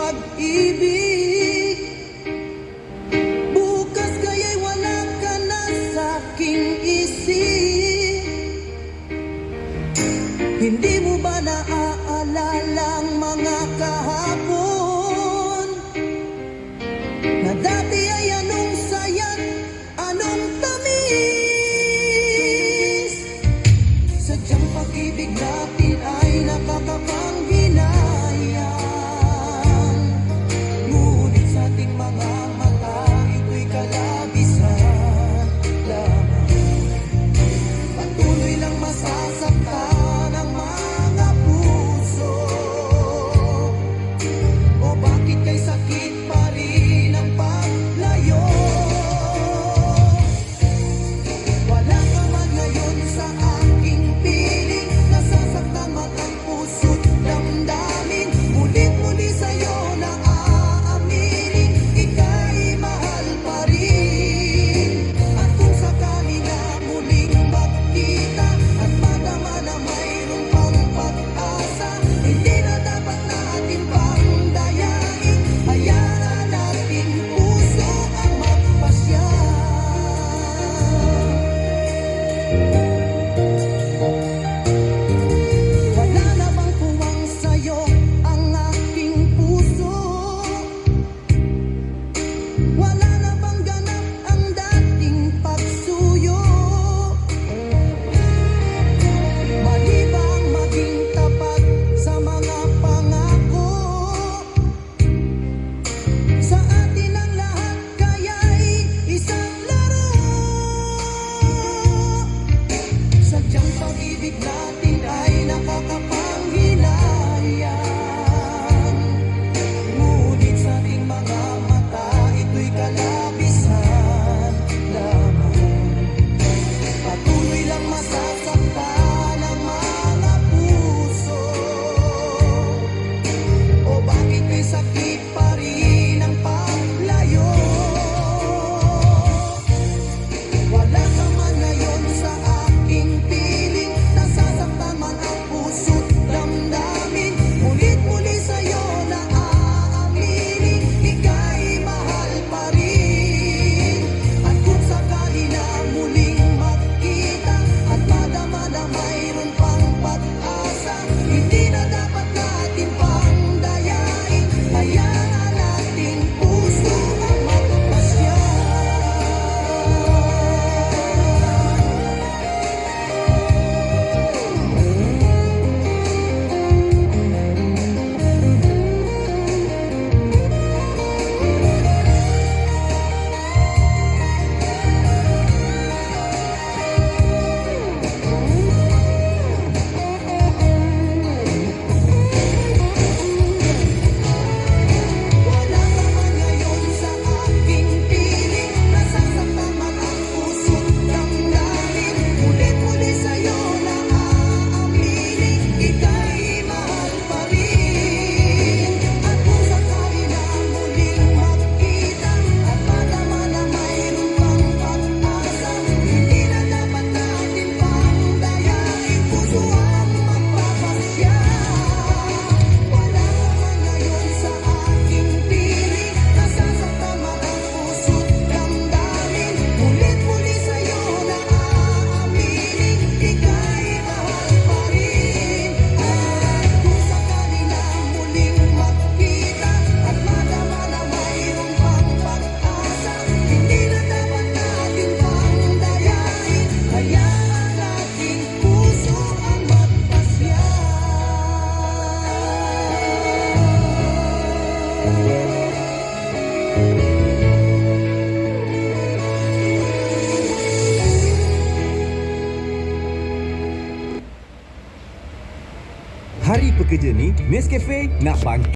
pag-ibig. Bukas kaya'y wala ka na sa'king isip. Hindi mo ba naaalala ang mga kahapon na dati ay anong saya't anong tamis? Sadyang pag-ibig natin ay nakakapanghinayang, ngunit sa ating mga mata ito'y kalabisan lamang. Patuloy lang masasaktan ang mga puso. O bakit kay sakit pa rin ang paglayo? Wala ka man ngayon sa aking piling, nasasaktan man ang puso't damdamin. Ulit-muli sa'yo na aaminin, ika'y mahal pa rin. At kung sakali na muling magkita at madama na mayroon pang pag-asa, hindi na dapat natin pang dayain. Hayaan natin puso ang magpasya. Wala na bang puwang sa'yo ang aking puso? Wala na bang ganap ang dating pagsuyo? Mali ba ang maging tapat sa mga pangako? Sa atin ang lahat kaya'y isang laro. Sadyang pag-ibig natin ay nakakapanghinayang, ngunit sa ating mga mata ito'y kalabisan lamang. Patuloy lang masasaktan ang mga puso. O bakit may sakit pa rin ang paglayo? Wala ka man ngayon sa aking piling, nasasaktan man ang puso't damdamin. Ulit-muli sa'yo na aaminin, ika'y mahal pa rin. At kung sakali na muling magkita at madama na mayroon pang pag-asa, hindi na dapat natin pang dayain. Hayaan natin puso ang magpasya. Wala ka man ngayon sa aking piling, nasasaktan man ang puso't damdamin. Ulit-muli sa'yo na aaminin, ika'y mahal pa rin. At kung sakali na muling magkita at madama na mayroon pang pag-asa, hindi na dapat natin pang dayain. Puso ang magpapasya. Wala ka man ngayon sa aking piling, nasasaktan man ang puso't damdamin. Ulit-muli sa'yo na aaminin, ika'y mahal pa rin. At kung sakali na muling magkita at madama na mayroon pang pag-asa, hindi na dapat natin pang dayain. Hayaan natin puso ang magpasya. Hari pekerja ni Nescafe nak bangkit.